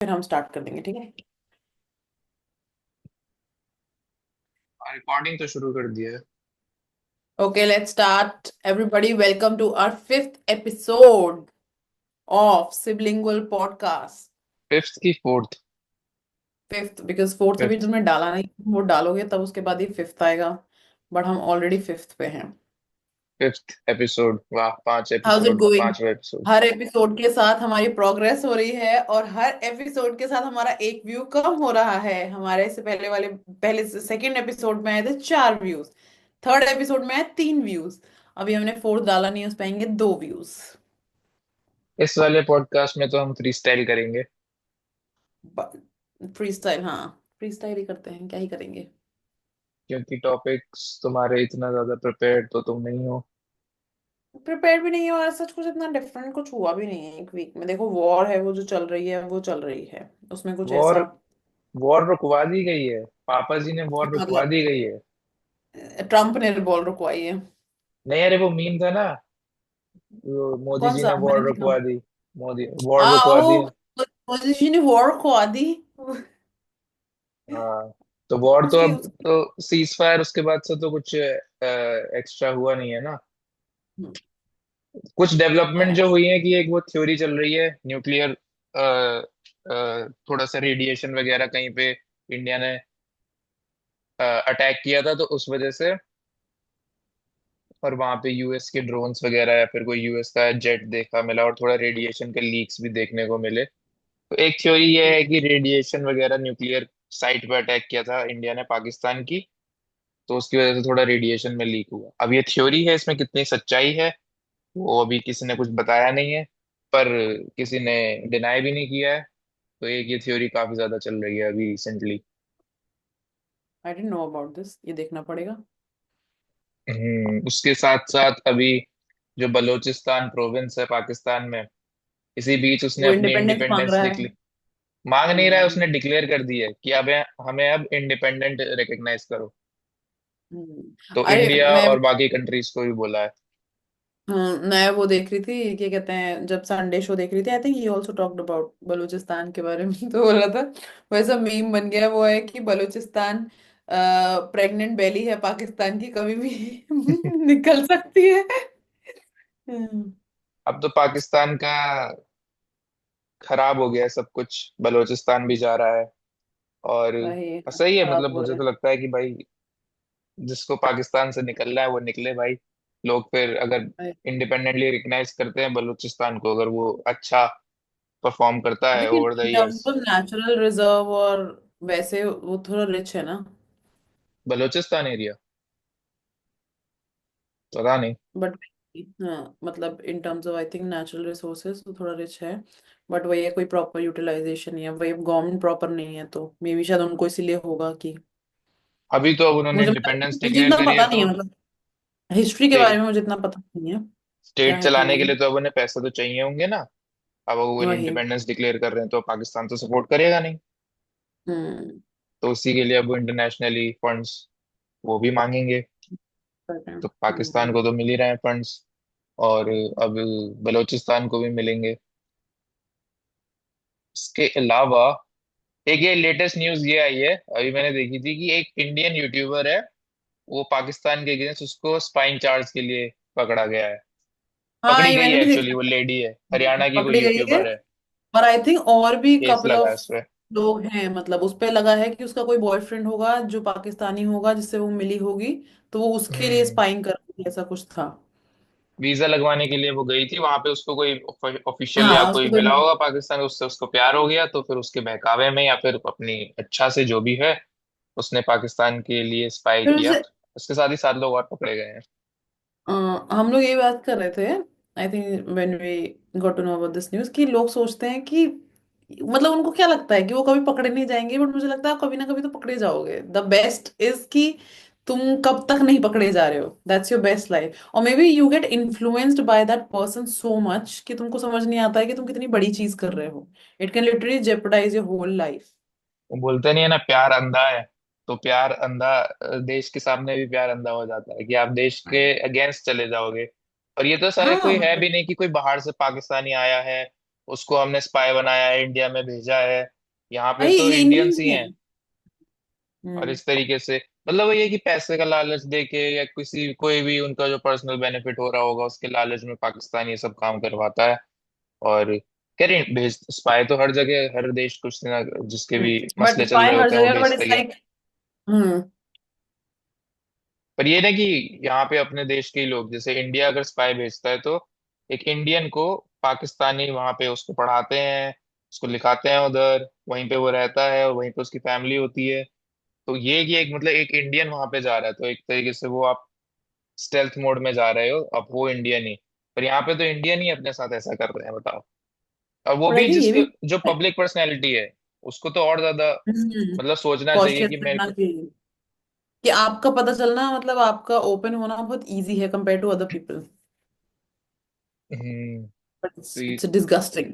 फिर हम स्टार्ट कर देंगे, ठीक है। रिकॉर्डिंग तो शुरू कर दिया है। Okay, let's start. Everybody, welcome to our fifth episode of siblingual podcast. Fifth की फोर्थ? फिफ्थ बिकॉज फोर्थ अभी फिफ्थ। तुमने डाला नहीं, वो डालोगे तब उसके बाद ही फिफ्थ आएगा। बट हम ऑलरेडी फिफ्थ पे हैं। फिफ्थ एपिसोड, वाह! पांच हाउस इट एपिसोड, गोइंग? पांचवा एपिसोड। हर एपिसोड के साथ हमारी प्रोग्रेस हो रही है और हर एपिसोड के साथ हमारा एक व्यू कम हो रहा है। हमारे से पहले सेकंड एपिसोड में आए थे 4 व्यूज। थर्ड एपिसोड में आए 3 व्यूज। अभी हमने फोर्थ डाला नहीं, उस पे आएंगे 2 व्यूज। इस वाले पॉडकास्ट में तो हम फ्री स्टाइल करेंगे। फ्री स्टाइल, हाँ। फ्री स्टाइल ही करते हैं, क्या ही करेंगे। क्योंकि टॉपिक्स तुम्हारे इतना ज्यादा प्रिपेयर्ड तो तुम नहीं हो। प्रिपेयर भी नहीं है और सच कुछ इतना डिफरेंट कुछ हुआ भी नहीं है एक वीक में। देखो, वॉर है, वो जो चल रही है वो चल रही है। उसमें कुछ वॉर ऐसा वॉर रुकवा दी गई है। पापा जी ने वॉर रुकवा मतलब दी गई है। ट्रम्प ने बॉल रुकवाई है? नहीं, अरे वो मीम था ना, वो मोदी कौन जी सा? ने मैंने वॉर देखा। रुकवा दी। मोदी वॉर रुकवा आओ, दी। मोदी जी ने वॉर रुकवा दी। हाँ, तो वॉर तो उसकी अब उसकी तो सीज फायर उसके बाद से तो कुछ एक्स्ट्रा हुआ नहीं है ना। कुछ डेवलपमेंट जो हुई है कि एक वो थ्योरी चल रही है न्यूक्लियर, थोड़ा सा रेडिएशन वगैरह कहीं पे इंडिया ने अटैक किया था तो उस वजह से, और वहां पे यूएस के ड्रोन्स वगैरह या फिर कोई यूएस का जेट देखा मिला और थोड़ा रेडिएशन के लीक्स भी देखने को मिले। तो एक थ्योरी ये है कि रेडिएशन वगैरह न्यूक्लियर साइट पे अटैक किया था इंडिया ने पाकिस्तान की, तो उसकी वजह से थोड़ा रेडिएशन में लीक हुआ। अब ये थ्योरी है, इसमें कितनी सच्चाई है वो अभी किसी ने कुछ बताया नहीं है, पर किसी ने डिनाई भी नहीं किया है। तो एक ये थ्योरी काफी ज्यादा चल रही है अभी recently. I didn't know about this, ये देखना पड़ेगा। उसके साथ साथ अभी जो बलोचिस्तान प्रोविंस है पाकिस्तान में, इसी बीच उसने वो अपनी इंडिपेंडेंस मांग इंडिपेंडेंस रहा है। डिक्लेयर, मांग नहीं रहा है, हम्म। उसने डिक्लेयर कर दी है कि अब हमें अब इंडिपेंडेंट रिकग्नाइज करो। तो अरे इंडिया मैं और बाकी कंट्रीज को भी बोला है। मैं वो देख रही थी, क्या कहते हैं, जब संडे शो देख रही थी, I think he also talked about Balochistan के बारे में। तो बोला था वैसा मीम बन गया वो है कि बलूचिस्तान प्रेग्नेंट बेली है पाकिस्तान की, कभी भी निकल सकती है। हम्म, अब तो पाकिस्तान का खराब हो गया है सब कुछ, बलोचिस्तान भी जा रहा है। और वही सही है, खराब मतलब हो मुझे रहा तो है। लगता है कि भाई जिसको पाकिस्तान से निकलना है वो निकले भाई। लोग फिर अगर वही। इंडिपेंडेंटली रिकग्नाइज करते हैं बलूचिस्तान को, अगर वो अच्छा परफॉर्म करता आई है think over the in years. Terms of natural reserve और वैसे वो थोड़ा रिच है ना। बलूचिस्तान एरिया पता नहीं। बट हाँ, मतलब in terms of I think natural resources तो थोड़ा रिच है। बट वही है, कोई प्रॉपर यूटिलाइजेशन नहीं है, वही गवर्नमेंट प्रॉपर नहीं है, तो मे बी शायद उनको इसीलिए होगा कि अभी तो अब उन्होंने मुझे इंडिपेंडेंस मुझे डिक्लेयर इतना करी है पता नहीं तो है, मतलब हिस्ट्री के बारे में मुझे इतना पता नहीं है। क्या स्टेट है क्या चलाने के नहीं। लिए तो अब उन्हें पैसे तो चाहिए होंगे ना। अब वो वही। इंडिपेंडेंस डिक्लेयर कर रहे हैं तो पाकिस्तान तो सपोर्ट करेगा नहीं। हम्म। तो उसी के लिए अब वो इंटरनेशनली फंड्स वो भी मांगेंगे। पता है। तो पाकिस्तान को तो मिल ही रहे हैं फंड्स, और अब बलूचिस्तान को भी मिलेंगे। इसके अलावा एक ये लेटेस्ट न्यूज ये आई है, अभी मैंने देखी थी कि एक इंडियन यूट्यूबर है, वो पाकिस्तान के अगेंस्ट उसको स्पाइंग चार्ज के लिए पकड़ा गया है। हाँ, पकड़ी ये गई मैंने है, भी एक्चुअली देखा। वो लेडी है, हरियाणा की कोई पकड़ी गई है। यूट्यूबर है। और आई थिंक और भी केस कपल लगा है ऑफ उस पे। लोग हैं, मतलब उस पे लगा है कि उसका कोई बॉयफ्रेंड होगा जो पाकिस्तानी होगा जिससे वो मिली होगी। तो वो उसके लिए हम्म स्पाइंग कर रही है, ऐसा कुछ था। वीजा लगवाने के लिए वो गई थी वहां पे, उसको कोई ऑफिशियल या हाँ, उसको कोई कोई। मिला होगा पाकिस्तान, उससे उसको प्यार हो गया, तो फिर उसके बहकावे में या फिर अपनी अच्छा से जो भी है, उसने पाकिस्तान के लिए स्पाई फिर किया। उसे उसके साथ ही 7 लोग और पकड़े गए हैं। अ, हम लोग यही बात कर रहे थे, I think when we got to know about this news, कि लोग सोचते हैं कि मतलब उनको क्या लगता है कि वो कभी पकड़े नहीं जाएंगे, बट मुझे लगता है आप कभी ना कभी तो पकड़े जाओगे। द बेस्ट इज कि तुम कब तक नहीं पकड़े जा रहे हो, दैट्स योर बेस्ट लाइफ। और maybe you get influenced by that person so much कि तुमको समझ नहीं आता है कि तुम कितनी बड़ी चीज कर रहे हो। It can literally jeopardise your whole life. वो बोलते नहीं है ना, प्यार अंधा है। तो प्यार अंधा, देश के सामने भी प्यार अंधा हो जाता है कि आप देश के अगेंस्ट चले जाओगे। और ये तो सारे हाँ कोई है भी मतलब नहीं कि कोई बाहर से पाकिस्तानी आया है उसको हमने स्पाई बनाया है, इंडिया में भेजा है, यहाँ पे भाई तो ये इंडियन इंडियंस ही नहीं है। हैं। और हम्म। इस तरीके से मतलब ये है कि पैसे का लालच देके या किसी कोई भी उनका जो पर्सनल बेनिफिट हो रहा होगा उसके लालच में पाकिस्तान ये सब काम करवाता है। और कह रहे हैं, भेज स्पाई तो हर जगह हर देश कुछ ना जिसके भी बट मसले चल स्पाई रहे हर होते हैं वो जगह, बट भेजता इट्स ही है। लाइक। हम्म। पर ये ना कि यहाँ पे अपने देश के ही लोग, जैसे इंडिया अगर स्पाई भेजता है तो एक इंडियन को पाकिस्तानी वहां पे उसको पढ़ाते हैं, उसको लिखाते हैं उधर, वहीं पे वो रहता है और वहीं पे उसकी फैमिली होती है। तो ये कि एक मतलब एक इंडियन वहां पे जा रहा है तो एक तरीके से वो आप स्टेल्थ मोड में जा रहे हो, अब वो इंडियन ही। पर यहाँ पे तो इंडियन ही अपने साथ ऐसा कर रहे हैं, बताओ। और वो और आई भी थिंक ये जिसको भी जो पब्लिक पर्सनैलिटी है उसको तो और ज्यादा मतलब सोचना चाहिए कॉशियस कि मेरे रहना को। चाहिए कि आपका पता चलना, मतलब आपका ओपन होना बहुत इजी है compare to other people. But तो इट्स ये इट्स डिस्गस्टिंग।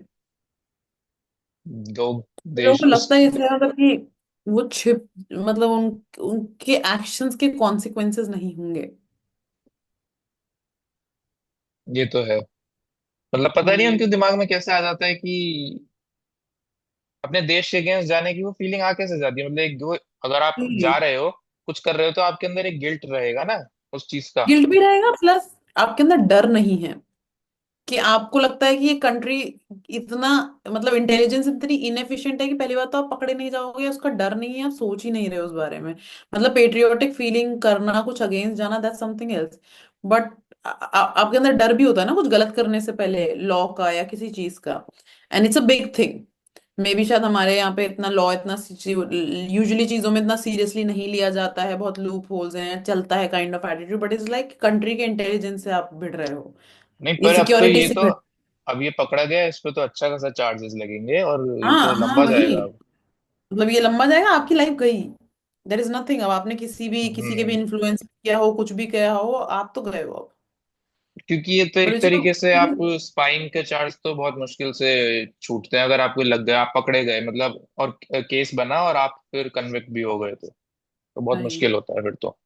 लोग लोगों देश को उस लगता है इसलिए, मतलब कि वो छिप, मतलब उनके एक्शंस के कॉन्सिक्वेंसेस नहीं होंगे। ये तो है। मतलब पता नहीं हम्म। उनके दिमाग में कैसे आ जाता है कि अपने देश के अगेंस्ट जाने की वो फीलिंग आ कैसे जाती है, मतलब एक जो अगर आप जा रहे हो कुछ कर रहे हो तो आपके अंदर एक गिल्ट रहेगा ना उस चीज का। गिल्ट भी रहेगा, प्लस आपके अंदर डर नहीं है। कि आपको लगता है कि ये कंट्री इतना, मतलब इंटेलिजेंस इतनी इनएफिशिएंट है कि पहली बात तो आप पकड़े नहीं जाओगे, उसका डर नहीं है, आप सोच ही नहीं रहे हो उस बारे में। मतलब पेट्रियोटिक फीलिंग करना, कुछ अगेंस्ट जाना, दैट्स समथिंग एल्स। बट आपके अंदर डर भी होता है ना कुछ गलत करने से पहले, लॉ का या किसी चीज का। And it's a big thing. May be शायद हमारे यहाँ पे इतना लॉ, इतना यूजुअली चीजों में इतना सीरियसली नहीं लिया जाता है, बहुत लूप होल्स हैं, चलता है kind of attitude, but it's like country के इंटेलिजेंस से आप भिड़ रहे हो, नहीं ये पर अब तो सिक्योरिटी ये से। तो अब ये पकड़ा गया है, इस पे तो अच्छा खासा चार्जेस लगेंगे और ये हाँ तो हाँ लंबा वही। जाएगा अब। मतलब ये लंबा जाएगा, आपकी लाइफ गई। There is nothing. अब आपने किसी के भी हम्म। इन्फ्लुएंस किया हो, कुछ भी किया हो, आप तो गए हो अब। क्योंकि ये तो और एक ये चलो। तरीके से आप स्पाइंग के चार्ज तो बहुत मुश्किल से छूटते हैं, अगर आपको लग गए आप पकड़े गए मतलब और केस बना और आप फिर कन्विक्ट भी हो गए तो बहुत नहीं। मुश्किल होता है फिर तो।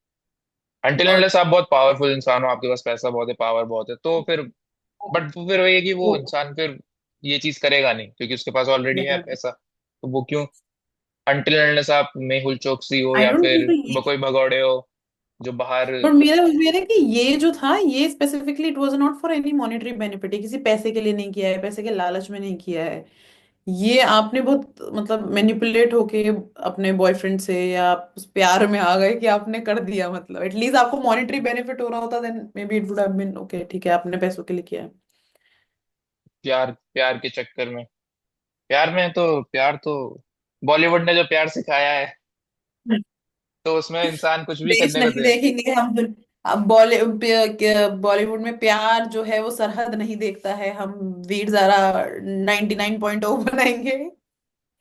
अनटिल और अनलेस आप बहुत पावरफुल इंसान हो, आपके पास पैसा बहुत है, पावर बहुत है, तो फिर बट फिर वही है कि वो वो इंसान फिर ये चीज करेगा नहीं क्योंकि उसके पास ऑलरेडी है पैसा, तो वो क्यों। अनटिल अनलेस आप मेहुल चोकसी हो आई या डोंट फिर थिंक कोई भगौड़े हो जो बाहर। पर मेरा मेरा कि ये जो था, ये specifically it was not for any monetary benefit, ये किसी पैसे के लिए नहीं किया है, पैसे के लालच में नहीं किया है। ये आपने बहुत मतलब मैनिपुलेट होके अपने बॉयफ्रेंड से या आप उस प्यार में आ गए कि आपने कर दिया, मतलब एटलीस्ट आपको मॉनेटरी बेनिफिट हो रहा होता, then may be it would have been okay, ठीक है आपने पैसों के लिए किया है। प्यार प्यार के चक्कर में, प्यार तो बॉलीवुड ने जो प्यार सिखाया है तो उसमें इंसान कुछ भी देश करने को नहीं देखेंगे हम फिर। अब बॉलीवुड में प्यार जो है वो सरहद नहीं देखता है, हम वीर ज़ारा 99.0 बनाएंगे।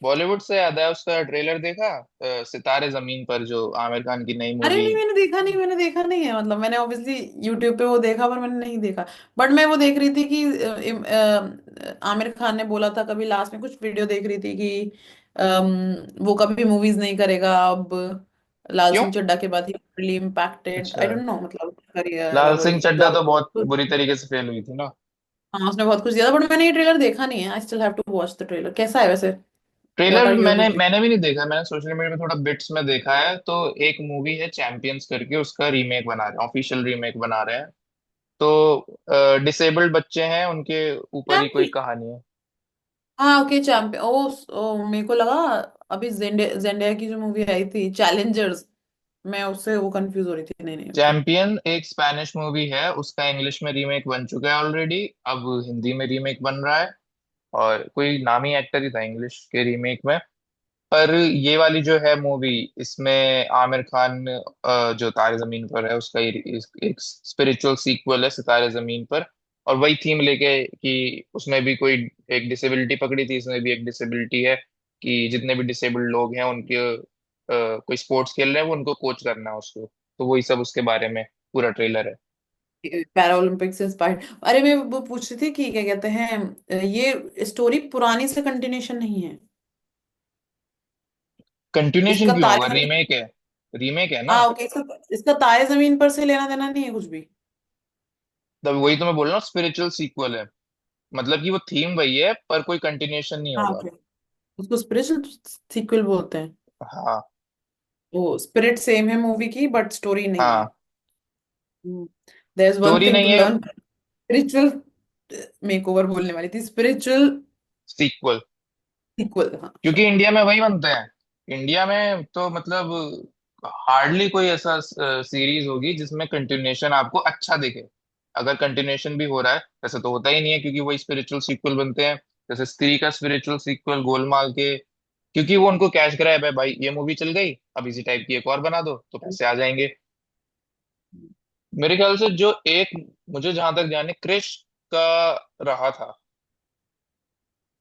बॉलीवुड से याद है उसका ट्रेलर देखा, सितारे जमीन पर, जो आमिर खान की नई अरे मूवी। नहीं, मैंने देखा नहीं है, मतलब मैंने ऑब्वियसली यूट्यूब पे वो देखा, पर मैंने नहीं देखा। बट मैं वो देख रही थी कि आमिर खान ने बोला था कभी, लास्ट में कुछ वीडियो देख रही थी कि वो कभी मूवीज नहीं करेगा अब। लाल क्यों? सिंह चड्ढा के बाद ही रियली इम्पैक्टेड, अच्छा। आई डोंट नो, मतलब करियर लाल और सिंह वही चड्ढा जॉब। तो बहुत बुरी तरीके से फेल हुई थी ना। हाँ उसने बहुत कुछ दिया था, बट मैंने ये ट्रेलर देखा नहीं है। I still have to watch the trailer, कैसा है वैसे? व्हाट ट्रेलर आर योर मैंने रिव्यू? मैंने भी नहीं देखा, मैंने सोशल मीडिया में थोड़ा बिट्स में देखा है। तो एक मूवी है चैंपियंस करके, उसका रीमेक बना रहे हैं, ऑफिशियल रीमेक बना रहे हैं। तो डिसेबल्ड बच्चे हैं उनके ऊपर ही कोई कहानी है। हाँ ओके, चैंपियन। ओ मेरे को लगा अभी जेंडिया की जो मूवी आई थी चैलेंजर्स, मैं उससे वो कंफ्यूज हो रही थी। नहीं नहीं, ओके। चैंपियन एक स्पैनिश मूवी है, उसका इंग्लिश में रीमेक बन चुका है ऑलरेडी, अब हिंदी में रीमेक बन रहा है। और कोई नामी एक्टर ही था इंग्लिश के रीमेक में। पर ये वाली जो है मूवी, इसमें आमिर खान जो तारे जमीन पर है उसका एक स्पिरिचुअल सीक्वल है सितारे जमीन पर। और वही थीम लेके कि उसमें भी कोई एक डिसेबिलिटी पकड़ी थी, इसमें भी एक डिसेबिलिटी है कि जितने भी डिसेबल्ड लोग हैं उनके कोई स्पोर्ट्स खेल रहे हैं वो उनको कोच करना है उसको। तो वही सब उसके बारे में पूरा ट्रेलर है। पैरा ओलंपिक से इंस्पायर्ड। अरे मैं वो पूछ रही थी कि क्या कहते हैं, ये स्टोरी पुरानी से कंटिन्यूशन नहीं है? कंटिन्यूशन इसका क्यों तारे होगा, जमीन। रीमेक है, रीमेक है ना। हाँ ओके, इसका तारे जमीन पर से लेना देना नहीं है कुछ भी? तब वही तो मैं बोल रहा हूँ, स्पिरिचुअल सीक्वल है। मतलब कि वो थीम वही है पर कोई कंटिन्यूशन नहीं हाँ होगा। ओके, उसको स्पिरिचुअल सीक्वल बोलते हैं। हाँ। वो स्पिरिट सेम है मूवी की बट स्टोरी नहीं है। हाँ, there is one story thing to नहीं है। लर्न। स्पिरिचुअल मेकओवर बोलने वाली थी, स्पिरिचुअल सीक्वल। सीक्वल, हाँ क्योंकि सॉरी। इंडिया में वही बनते हैं। इंडिया में तो मतलब हार्डली कोई ऐसा सीरीज होगी जिसमें कंटिन्यूशन आपको अच्छा दिखे। अगर कंटिन्यूशन भी हो रहा है, वैसे तो होता ही नहीं है, क्योंकि वही स्पिरिचुअल सीक्वल बनते हैं। जैसे स्त्री का स्पिरिचुअल सीक्वल गोलमाल के, क्योंकि वो उनको कैश ग्रैब है भाई, ये मूवी चल गई, अब इसी टाइप की एक और बना दो तो पैसे आ जाएंगे। मेरे ख्याल से जो एक, मुझे जहां तक जाने, क्रिश का रहा था,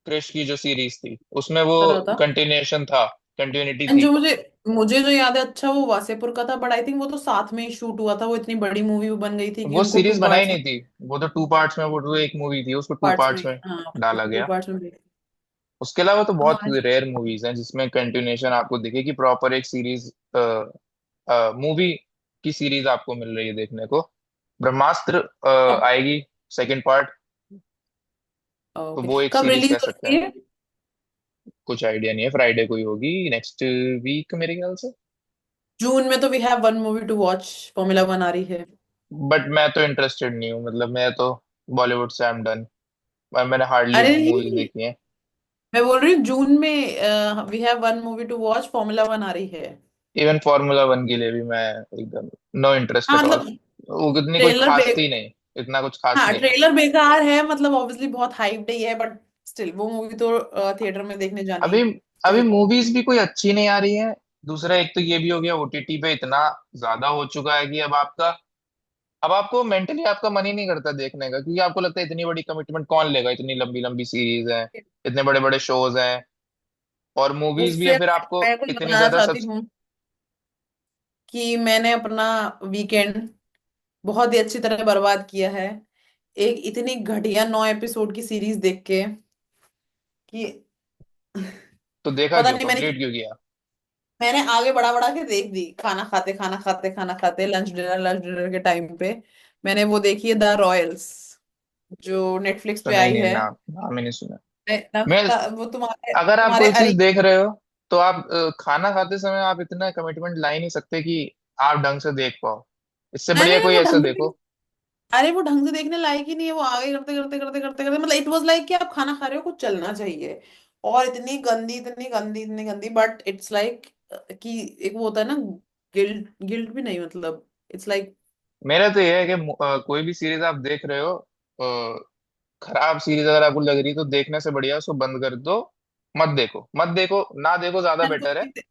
क्रिश की जो सीरीज थी उसमें वो कर रहा था। कंटिन्यूशन था, कंटिन्यूटी एंड थी। जो मुझे मुझे जो याद है अच्छा, वो वासेपुर का था, बट आई थिंक वो तो साथ में ही शूट हुआ था, वो इतनी बड़ी मूवी बन गई थी कि वो उनको टू सीरीज बनाई पार्ट्स में। नहीं थी, वो तो टू पार्ट्स में, वो तो एक मूवी थी, उसको टू पार्ट्स में, पार्ट्स में हाँ डाला टू गया। पार्ट्स में। उसके अलावा तो बहुत हाँ रेयर मूवीज हैं जिसमें कंटिन्यूशन आपको दिखे, कि प्रॉपर एक सीरीज, मूवी की सीरीज आपको मिल रही है देखने को। ब्रह्मास्त्र कब, आएगी सेकंड पार्ट, तो ओके वो एक कब सीरीज रिलीज कह हो सकते रही हैं। है? कुछ आइडिया नहीं है, फ्राइडे को ही होगी, नेक्स्ट वीक मेरे ख्याल से। जून में तो we have one movie to watch, formula one आ रही है। बट मैं तो इंटरेस्टेड नहीं हूँ, मतलब मैं तो बॉलीवुड से आई एम डन। मैंने हार्डली अरे मूवीज नहीं, देखी हैं। मैं बोल रही हूँ जून में we have one movie to watch, formula one आ रही है। इवन फार्मूला वन के लिए भी मैं एकदम नो इंटरेस्ट हाँ एट ऑल। मतलब वो कितनी कोई ट्रेलर खास बे थी नहीं, इतना कुछ खास हाँ नहीं है। ट्रेलर बेकार है, मतलब ऑब्वियसली बहुत हाइप्ड ही है, बट स्टिल वो मूवी तो थिएटर में देखने जानी अभी अभी चाहिए। मूवीज भी कोई अच्छी नहीं आ रही है। दूसरा एक तो ये भी हो गया, ओटीटी पे इतना ज्यादा हो चुका है कि अब आपको मेंटली आपका मन ही नहीं करता देखने का, क्योंकि आपको लगता है इतनी बड़ी कमिटमेंट कौन लेगा, इतनी लंबी लंबी सीरीज हैं, इतने बड़े बड़े शोज हैं, और मूवीज भी है उससे फिर आपको मैं कुछ इतनी बताना ज्यादा सब। चाहती हूँ कि मैंने अपना वीकेंड बहुत ही अच्छी तरह बर्बाद किया है एक इतनी घटिया 9 एपिसोड की सीरीज देख के कि तो देखा पता क्यों, नहीं कंप्लीट क्यों किया? मैंने आगे बढ़ा बढ़ा के देख दी, खाना खाते खाना खाते खाना खाते, लंच डिनर के टाइम पे मैंने वो देखी है द रॉयल्स, जो नेटफ्लिक्स तो पे नहीं आई नहीं, है। नाम ही नहीं सुना। मैं, वो तुम्हारे अगर आप तुम्हारे कोई अरे चीज देख रहे हो तो आप खाना खाते समय आप इतना कमिटमेंट ला ही नहीं सकते कि आप ढंग से देख पाओ। इससे नहीं बढ़िया नहीं नहीं, कोई वो ऐसा ढंग से, देखो। अरे वो ढंग से देखने लायक ही नहीं है, वो आगे करते करते करते करते करते मतलब इट वाज लाइक कि आप खाना खा रहे हो, कुछ चलना चाहिए। और इतनी गंदी इतनी गंदी इतनी गंदी, बट इट्स लाइक कि एक वो होता है ना, गिल्ट गिल्ट भी नहीं, मतलब इट्स लाइक। मेरा तो ये है कि कोई भी सीरीज आप देख रहे हो, खराब सीरीज अगर आपको लग रही है तो देखने से बढ़िया उसको बंद कर दो। मत देखो, मत देखो, ना देखो, ज्यादा कुछ बेटर है। चीजें,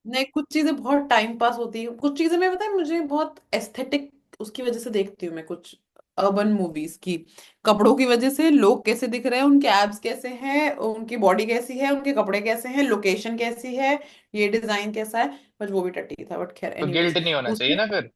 नहीं कुछ चीजें बहुत टाइम पास होती है, कुछ चीजें मैं पता है मुझे बहुत एस्थेटिक उसकी वजह से देखती हूँ मैं, कुछ अर्बन मूवीज की, कपड़ों की वजह से, लोग कैसे दिख रहे हैं, उनके एब्स कैसे हैं, उनकी बॉडी कैसी है, उनके कपड़े कैसे हैं, लोकेशन कैसी है, ये डिजाइन कैसा है। बट वो भी टट्टी था, बट खैर तो गिल्ट एनीवेज नहीं होना चाहिए उसमें ना फिर।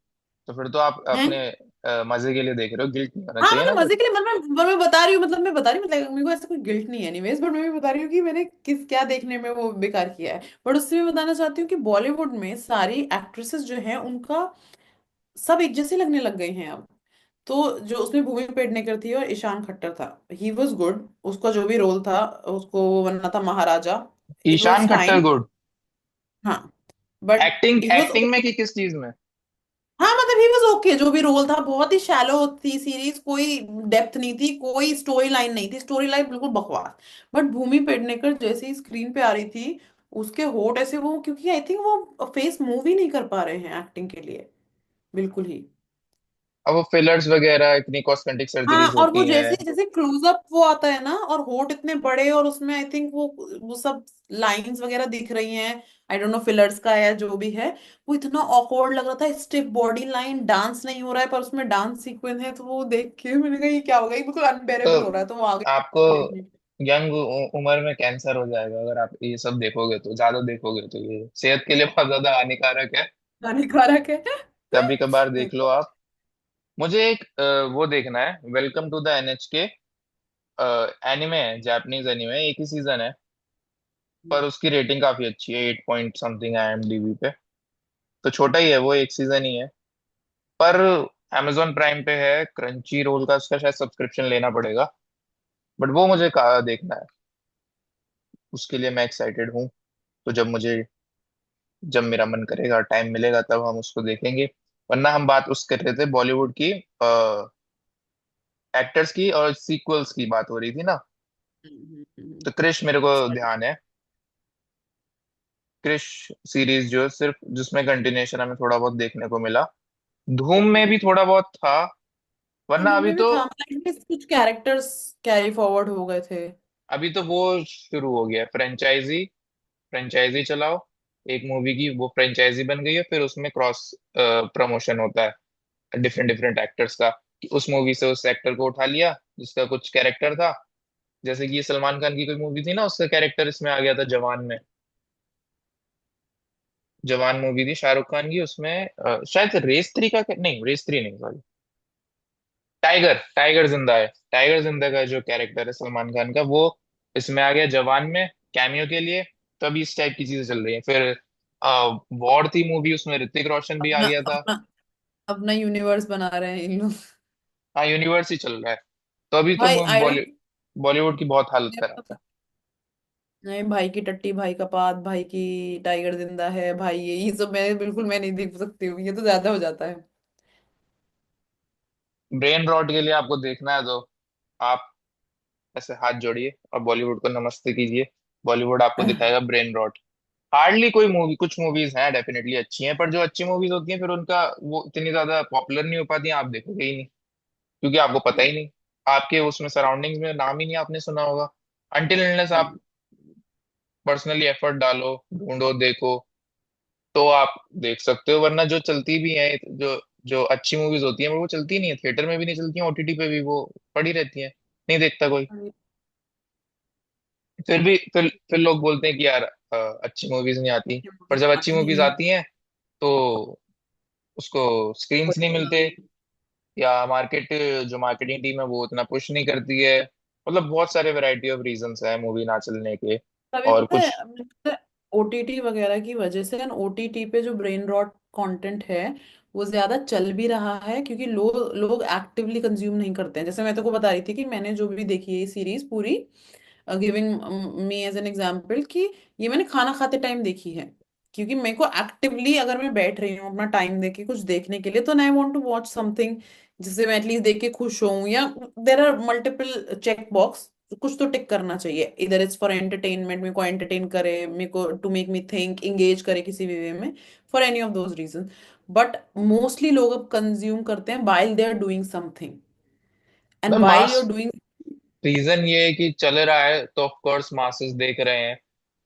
तो फिर तो आप है। अपने मजे के लिए देख रहे हो, गिल्ट नहीं होना हाँ चाहिए ना मतलब फिर। मजे के लिए, मतलब मैं बता रही हूँ, मतलब मैं बता रही हूँ, मतलब मेरे को ऐसा कोई गिल्ट नहीं है एनीवेज, बट मैं भी बता रही हूँ कि मैंने किस क्या देखने में वो बेकार किया है। बट उससे मैं बताना चाहती हूँ कि बॉलीवुड में सारी एक्ट्रेसेस जो हैं उनका सब एक जैसे लगने लग गए हैं अब। तो जो उसमें भूमि पेडनेकर थी और ईशान खट्टर था, ही वॉज गुड, उसका जो भी रोल था, उसको वो बनना था Maharaja, it was Ishaan Khatter fine. Good? हाँ बट एक्टिंग ही वॉज, एक्टिंग में कि किस चीज में? हाँ मतलब ही वॉज ओके, जो भी रोल था बहुत ही शैलो थी सीरीज, कोई डेप्थ नहीं थी, कोई स्टोरी लाइन नहीं थी, स्टोरी लाइन बिल्कुल बकवास। बट भूमि पेडनेकर जैसे ही स्क्रीन पे आ रही थी, उसके होठ ऐसे वो, क्योंकि आई थिंक वो फेस मूव ही नहीं कर पा रहे हैं एक्टिंग के लिए बिल्कुल ही। अब वो फिलर्स वगैरह, इतनी कॉस्मेटिक हाँ सर्जरीज और वो होती हैं। जैसे जैसे क्लोजअप वो आता है ना, और होठ इतने बड़े, और उसमें आई थिंक वो सब लाइंस वगैरह दिख रही हैं, आई डोंट नो फिलर्स का है या जो भी है, वो इतना ऑकवर्ड लग रहा था, स्टिफ बॉडी लाइन, डांस नहीं हो रहा है पर उसमें डांस सीक्वेंस है, तो वो देख के मैंने कहा ये क्या होगा, ये बिल्कुल तो अनबेरेबल हो रहा है, तो वो आगे आपको देखने। यंग उम्र में कैंसर हो जाएगा अगर आप ये सब देखोगे, तो ज्यादा देखोगे तो ये सेहत के लिए बहुत ज्यादा हानिकारक है। हानिकारक है। कभी कभार देख लो आप। मुझे एक वो देखना है, welcome to the NHK. Anime है, जापानीज एनिमे, एक ही सीजन है, पर उसकी रेटिंग काफी अच्छी है, 8 पॉइंट समथिंग IMDb पे। तो छोटा ही है वो, एक सीजन ही है, पर amazon प्राइम पे है, क्रंची रोल का उसका शायद सब्सक्रिप्शन लेना पड़ेगा। बट वो मुझे कहा देखना है, उसके लिए मैं एक्साइटेड हूँ। तो जब मेरा मन करेगा, टाइम मिलेगा, तब हम उसको देखेंगे। वरना हम बात उस कर रहे थे बॉलीवुड की, एक्टर्स की और सीक्वल्स की बात हो रही थी ना। तो क्रिश मेरे को ध्यान है, क्रिश सीरीज जो सिर्फ जिसमें कंटिन्यूशन हमें थोड़ा बहुत देखने को मिला। धूम में भी थोड़ा बहुत था, हाँ, वरना धूम अभी में भी तो था, मतलब इसमें कुछ कैरेक्टर्स कैरी फॉरवर्ड हो गए थे। अभी तो वो शुरू हो गया है, फ्रेंचाइजी फ्रेंचाइजी चलाओ। एक मूवी की वो फ्रेंचाइजी बन गई है, फिर उसमें क्रॉस प्रमोशन होता है डिफरेंट डिफरेंट एक्टर्स का, कि उस मूवी से उस एक्टर को उठा लिया जिसका कुछ कैरेक्टर था। जैसे कि ये सलमान खान की कोई मूवी थी ना, उसका कैरेक्टर इसमें आ गया था जवान में। जवान मूवी थी शाहरुख खान की, उसमें शायद रेस थ्री का, नहीं रेस थ्री नहीं, सॉरी, टाइगर टाइगर जिंदा है। टाइगर जिंदा का जो कैरेक्टर है सलमान खान का, वो इसमें आ गया जवान में कैमियो के लिए। तो अभी इस टाइप की चीजें चल रही हैं। फिर वॉर थी मूवी, उसमें ऋतिक रोशन भी आ अपना गया था। अपना अपना यूनिवर्स बना रहे हैं इन लोग। हाँ, यूनिवर्स ही चल रहा है। तो अभी तो भाई आई डोंट बॉलीवुड की बहुत हालत खराब है। नहीं, भाई की टट्टी, भाई का पात, भाई की टाइगर जिंदा है, भाई ये सब मैं नहीं देख सकती हूँ, ये तो ज्यादा हो जाता है। ब्रेन रॉट के लिए आपको देखना है तो आप ऐसे हाथ जोड़िए और बॉलीवुड को नमस्ते कीजिए। बॉलीवुड आपको दिखाएगा ब्रेन रॉट। हार्डली कोई मूवी, कुछ मूवीज हैं डेफिनेटली अच्छी हैं, पर जो अच्छी मूवीज होती हैं फिर उनका वो इतनी ज्यादा पॉपुलर नहीं हो पाती हैं, आप देखोगे ही नहीं, क्योंकि आपको पता ही नहीं। आपके उसमें सराउंडिंग्स में नाम ही नहीं आपने सुना होगा। अनटिल अनलेस आप पर्सनली एफर्ट डालो, ढूंढो, देखो, तो आप देख सकते हो। वरना जो चलती भी है, जो जो अच्छी मूवीज होती हैं वो चलती नहीं है, थिएटर में भी नहीं चलती हैं, ओटीटी पे भी वो पड़ी रहती हैं, नहीं देखता कोई। फिर लोग बोलते हैं कि यार अच्छी मूवीज नहीं आती। पर जब अच्छी आती मूवीज नहीं आती हैं तो उसको स्क्रीन्स नहीं मिलते, है। या मार्केट, जो मार्केटिंग टीम है वो उतना पुश नहीं करती है। मतलब बहुत सारे वैरायटी ऑफ रीजंस हैं मूवी ना चलने के। तभी और पता कुछ है, ओटीटी वगैरह की वजह से ओटीटी पे जो ब्रेन रॉट कंटेंट है वो ज्यादा चल भी रहा है, क्योंकि लोग एक्टिवली कंज्यूम नहीं करते हैं। जैसे मैं तो को बता रही थी कि मैंने जो भी देखी है ये सीरीज पूरी, giving me as an example, कि ये मैंने खाना खाते टाइम देखी है। क्योंकि मेरे को एक्टिवली अगर मैं बैठ रही हूँ अपना टाइम देके कुछ देखने के लिए, तो I want to watch something जिससे मैं एटलीस्ट देख के खुश हूँ, या there are multiple check box, कुछ तो टिक करना चाहिए। इधर इट्स फॉर एंटरटेनमेंट, मेरे को एंटरटेन करे, मेरे को to make me think, engage करे किसी भी वे में, for any of those reason. But mostly लोग अब कंज्यूम करते हैं while they are doing something, and while मास you're doing। रीजन ये है कि चल रहा है तो ऑफ कोर्स मासेस देख रहे हैं,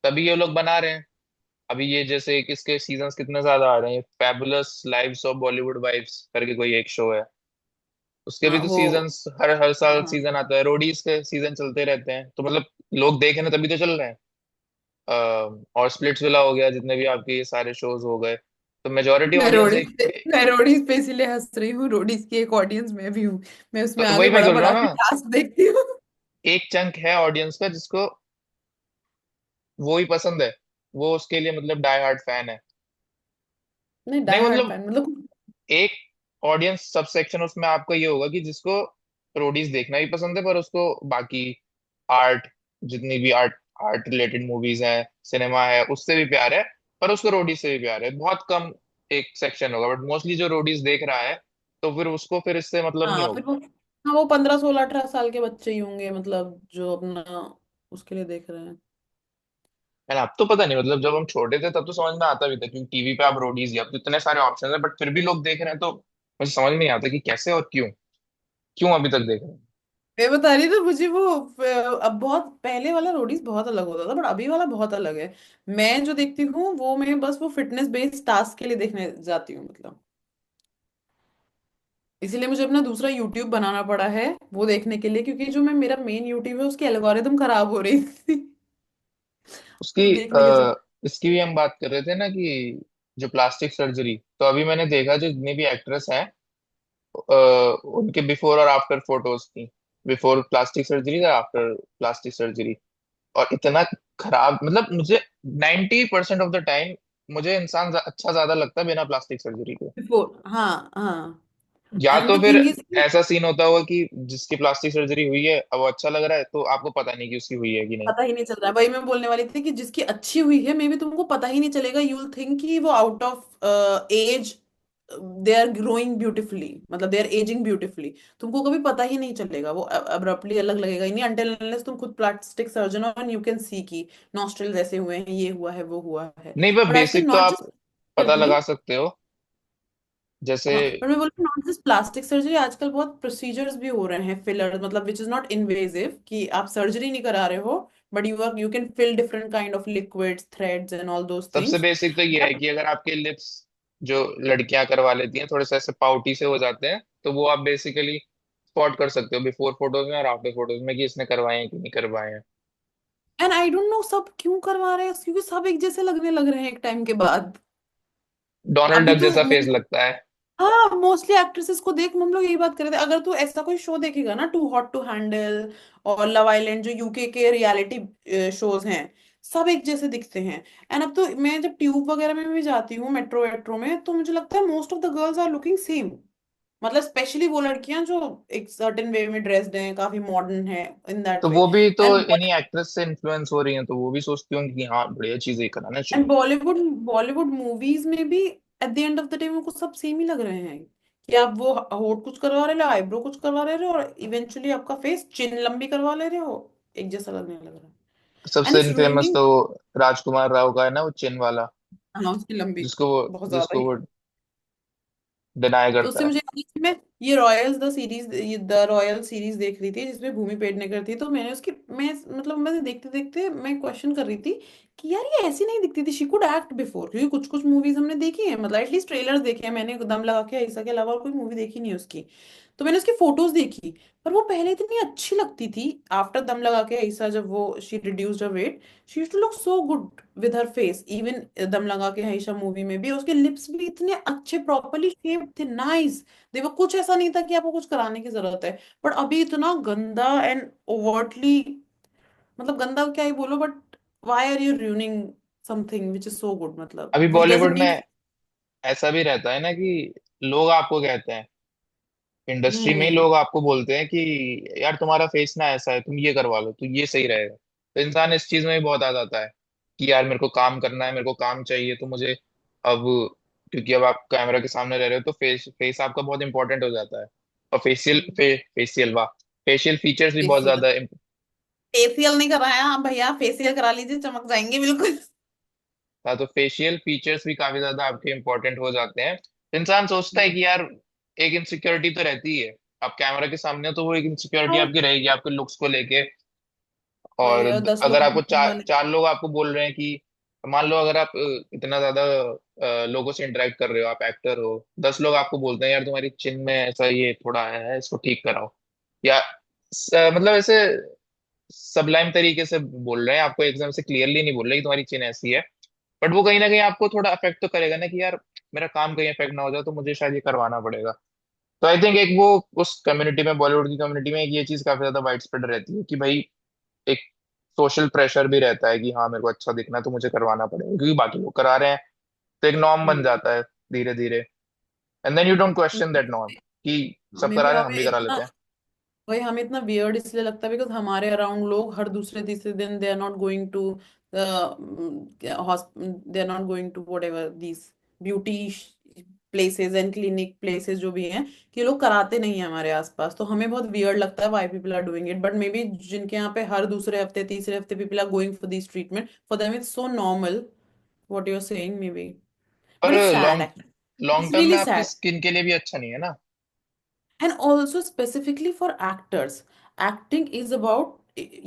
तभी ये लोग बना रहे हैं। अभी ये जैसे किसके सीजन्स कितने ज्यादा आ रहे हैं, fabulous lives of Bollywood wifes करके कोई एक शो है, उसके भी हाँ तो वो। सीजन्स हर हर हाँ साल हाँ। सीजन आता है। रोडीज के सीजन चलते रहते हैं, तो मतलब लोग देख रहे हैं तभी तो चल रहे हैं। और स्प्लिट्स विला हो गया, जितने भी आपके ये सारे शोज हो गए, तो मेजोरिटी ऑडियंस एक, मैं रोडीज पे इसीलिए हंस रही हूँ, रोडीज की एक ऑडियंस में भी हूँ। मैं उसमें तो आगे वही मैं बढ़ा बोल रहा बढ़ा हूँ के ना, टास्क देखती हूँ। एक चंक है ऑडियंस का जिसको वो ही पसंद है, वो उसके लिए मतलब डाई हार्ड फैन है। नहीं, नहीं डाई हार्ड मतलब फैन मतलब। एक ऑडियंस सब सेक्शन उसमें आपका ये होगा कि जिसको रोडीज देखना भी पसंद है, पर उसको बाकी आर्ट, जितनी भी आर्ट आर्ट रिलेटेड मूवीज हैं, सिनेमा है, उससे भी प्यार है। पर उसको रोडीज से भी प्यार है, बहुत कम एक सेक्शन होगा, बट मोस्टली जो रोडीज देख रहा है, तो फिर उसको फिर इससे मतलब नहीं हाँ होगा। फिर वो, हाँ वो 15 16 18 साल के बच्चे ही होंगे, मतलब जो अपना उसके लिए देख रहे हैं। है ना। अब तो पता नहीं, मतलब जब हम छोटे थे तब तो समझ में आता भी था, क्योंकि टीवी पे आप रोडीज, या अब तो इतने सारे ऑप्शन है, बट फिर भी लोग देख रहे हैं, तो मुझे समझ में नहीं आता कि कैसे और क्यों, क्यों अभी तक देख रहे हैं। मैं बता रही तो मुझे वो अब बहुत पहले वाला रोडीज बहुत अलग होता था, बट अभी वाला बहुत अलग है। मैं जो देखती हूँ वो मैं बस वो फिटनेस बेस्ड टास्क के लिए देखने जाती हूँ, मतलब इसीलिए मुझे अपना दूसरा यूट्यूब बनाना पड़ा है वो देखने के लिए, क्योंकि जो मैं मेरा मेन यूट्यूब है उसकी एल्गोरिदम खराब हो रही थी। उसकी तो देखने के इसकी भी हम बात कर रहे थे ना, कि जो प्लास्टिक सर्जरी, तो अभी मैंने देखा जो जितने भी एक्ट्रेस हैं, उनके बिफोर और आफ्टर फोटोज थी। बिफोर प्लास्टिक सर्जरी और आफ्टर प्लास्टिक सर्जरी, और इतना खराब, मतलब मुझे 90% ऑफ द टाइम मुझे इंसान अच्छा ज्यादा लगता है बिना प्लास्टिक सर्जरी के। बिफोर, हाँ हाँ। या एंड तो द फिर थिंग इज, ऐसा सीन होता होगा कि जिसकी प्लास्टिक सर्जरी हुई है अब वो अच्छा लग रहा है, तो आपको पता नहीं कि उसकी हुई है कि नहीं। पता ही नहीं चल रहा है। वही मैं बोलने वाली थी कि जिसकी अच्छी हुई है मे बी तुमको पता ही नहीं चलेगा, यू विल थिंक कि वो out of age they are growing beautifully, मतलब दे आर एजिंग ब्यूटिफुली। तुमको कभी पता ही नहीं चलेगा, वो अब्रप्टली अलग लगेगा ही नहीं अंटिल अनलेस तुम खुद प्लास्टिक सर्जन हो एंड यू कैन सी की नॉस्ट्रल ऐसे हुए हैं, ये हुआ है, वो हुआ है। नहीं, पर बट आई थिंक बेसिक तो नॉट आप जस्ट पता सर्जरी। लगा सकते हो, जैसे। हाँ, पर मैं बोल रही हूँ नॉट जस्ट प्लास्टिक सर्जरी, आजकल बहुत प्रोसीजर्स भी हो रहे हैं फिलर, मतलब विच इज नॉट इन्वेजिव, कि आप सर्जरी नहीं करा रहे हो but you can fill different kind of liquids, threads and all those सबसे थिंग्स। बेसिक तो ये है कि अगर आपके लिप्स, जो लड़कियां करवा लेती हैं, थोड़े से ऐसे पाउटी से हो जाते हैं, तो वो आप बेसिकली स्पॉट कर सकते हो बिफोर फोटोज में और आफ्टर फोटोज में कि इसने करवाए हैं कि नहीं करवाए हैं। एंड आई डोंट नो सब क्यों करवा रहे हैं, क्योंकि सब एक जैसे लगने लग रहे हैं एक टाइम के बाद। डोनाल्ड अभी डक तो जैसा फेस लगता है। हाँ, मोस्टली एक्ट्रेसेस को देख हम लोग यही बात कर रहे थे। अगर तू ऐसा कोई शो देखेगा ना, टू हॉट टू हैंडल और लव आइलैंड, जो यूके के रियलिटी शोज हैं, सब एक जैसे दिखते हैं। एंड अब तो मैं जब ट्यूब वगैरह में भी जाती हूँ, मेट्रो वेट्रो में, तो मुझे लगता है most of the girls are looking same. मतलब स्पेशली वो लड़कियां जो एक सर्टेन वे में ड्रेस्ड हैं, काफी मॉडर्न है इन दैट तो वे। वो भी तो एंड इन्हीं एक्ट्रेस से इन्फ्लुएंस हो रही हैं, तो वो भी सोचती होंगी कि हाँ बढ़िया चीजें कराना एंड चाहिए। बॉलीवुड बॉलीवुड मूवीज में भी at the end of the day मेरे को सब सेम ही लग रहे हैं, कि आप वो होठ कुछ करवा रहे हो, आईब्रो कुछ करवा रहे हो, और इवेंचुअली आपका फेस चिन लंबी करवा ले रहे हो, एक जैसा लगने लग रहा है। एंड सबसे इट्स फेमस रूइनिंग। तो राजकुमार राव का है ना, वो चिन वाला, हाँ, उसकी लंबी, जिसको वो बहुत ज्यादा जिसको ही। वो डिनाई तो उससे करता है। मुझे याद है कि मैं ये Royals the series, the royal series देख रही थी जिसमें भूमि पेडनेकर थी, तो मैंने उसकी, मैं मतलब मैंने देखते देखते मैं क्वेश्चन कर रही थी कि यार ये ऐसी नहीं दिखती थी, शी कुड एक्ट बिफोर, क्योंकि कुछ कुछ मूवीज हमने देखी है, मतलब एटलीस्ट ट्रेलर्स देखे हैं मैंने, दम लगा के ऐसा के अलावा और कोई मूवी देखी नहीं है उसकी। तो मैंने उसकी फोटोज देखी, पर वो पहले इतनी अच्छी लगती थी। आफ्टर दम लगा के ऐसा, जब वो she reduced her weight, she used to look so good with her face. Even दम लगा के हईशा मूवी में भी उसके लिप्स भी इतने अच्छे प्रॉपरली शेप्ड थे, नाइस। देखो कुछ ऐसा नहीं था कि आपको कुछ कराने की जरूरत है। बट अभी इतना गंदा एंड ओवर्टली, मतलब गंदा क्या ही बोलो, but why are you ruining something which is so good, मतलब अभी विच डजंट बॉलीवुड में नीड। ऐसा भी रहता है ना कि लोग आपको कहते हैं, इंडस्ट्री में ही हम्म। लोग आपको बोलते हैं कि यार तुम्हारा फेस ना ऐसा है, तुम ये करवा लो तो ये सही रहेगा। तो इंसान इस चीज में भी बहुत आ जाता है कि यार मेरे को काम करना है, मेरे को काम चाहिए, तो मुझे अब, क्योंकि अब आप कैमरा के सामने रह रहे हो तो फेस फेस आपका बहुत इंपॉर्टेंट हो जाता है। और फेशियल वाह, फेशियल फीचर्स भी बहुत फेसियल, ज्यादा फेसियल नहीं कराया आप भैया, फेसियल करा लीजिए, चमक जाएंगे बिल्कुल। था, तो फेशियल फीचर्स भी काफी ज्यादा आपके इंपॉर्टेंट हो जाते हैं। तो इंसान सोचता है कि यार एक इनसिक्योरिटी तो रहती है, आप कैमरा के सामने हो तो वो एक इनसिक्योरिटी हाँ, आपकी रहेगी आपके लुक्स को लेके। और वही, और 10 लोग अगर आपको देखने चार वाले। चार लोग आपको बोल रहे हैं कि, मान लो अगर आप इतना ज्यादा लोगों से इंटरेक्ट कर रहे हो, आप एक्टर हो, 10 लोग आपको बोलते हैं यार तुम्हारी चिन में ऐसा ये थोड़ा आया है, इसको ठीक कराओ, या मतलब ऐसे सबलाइम तरीके से बोल रहे हैं आपको, एकदम से क्लियरली नहीं बोल रहे कि तुम्हारी चिन ऐसी है, बट वो कहीं ना कहीं आपको थोड़ा अफेक्ट तो करेगा ना कि यार मेरा काम कहीं अफेक्ट ना हो जाए, तो मुझे शायद ये करवाना पड़ेगा। तो आई थिंक एक वो, उस कम्युनिटी में, बॉलीवुड की कम्युनिटी में एक ये चीज काफी ज्यादा वाइड स्प्रेड रहती है कि भाई एक सोशल प्रेशर भी रहता है कि हाँ मेरे को अच्छा दिखना है तो मुझे करवाना पड़ेगा क्योंकि बाकी लोग करा रहे हैं, तो एक नॉर्म बन हम्म। जाता है धीरे धीरे। And then you don't question that norm कि सब मे करा बी रहे हैं हम हमें भी करा इतना, लेते हैं। वही हमें इतना वियर्ड इसलिए लगता है बिकॉज हमारे अराउंड लोग हर दूसरे तीसरे दिन they are not going to they are not going to whatever these beauty places and clinic places जो भी हैं, कि लोग कराते नहीं है हमारे आसपास, तो हमें बहुत वियर्ड लगता है why people are doing it. But maybe जिनके यहाँ पे हर दूसरे हफ्ते तीसरे हफ्ते people are going for this treatment, for them it's so normal what you are saying maybe. पर but it's sad long actually, long it's term में रियली आपकी सैड। स्किन के लिए भी अच्छा नहीं है ना। And also specifically for actors, acting is about,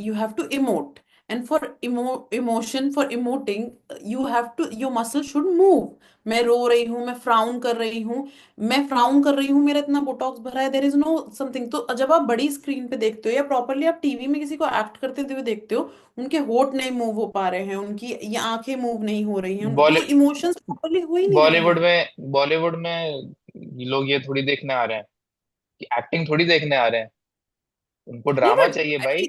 you have to emote, and for emotion, for emoting, you have to, your muscle should move. मैं रो रही हूँ, मैं फ्राउन कर रही हूँ, मैं फ्राउन कर रही हूँ, मेरा इतना बोटॉक्स भरा है, देर इज नो समथिंग। तो जब आप बड़ी स्क्रीन पे देखते हो या प्रॉपरली आप टीवी में किसी को एक्ट करते हुए देखते हो, उनके होठ नहीं मूव हो पा रहे हैं, उनकी ये आंखें मूव नहीं हो रही हैं, तो बॉली वो इमोशंस प्रॉपरली हो ही नहीं रहे बॉलीवुड हैं। में बॉलीवुड में लोग ये थोड़ी देखने आ रहे हैं कि एक्टिंग थोड़ी देखने आ रहे हैं, उनको नहीं ड्रामा बट, चाहिए भाई।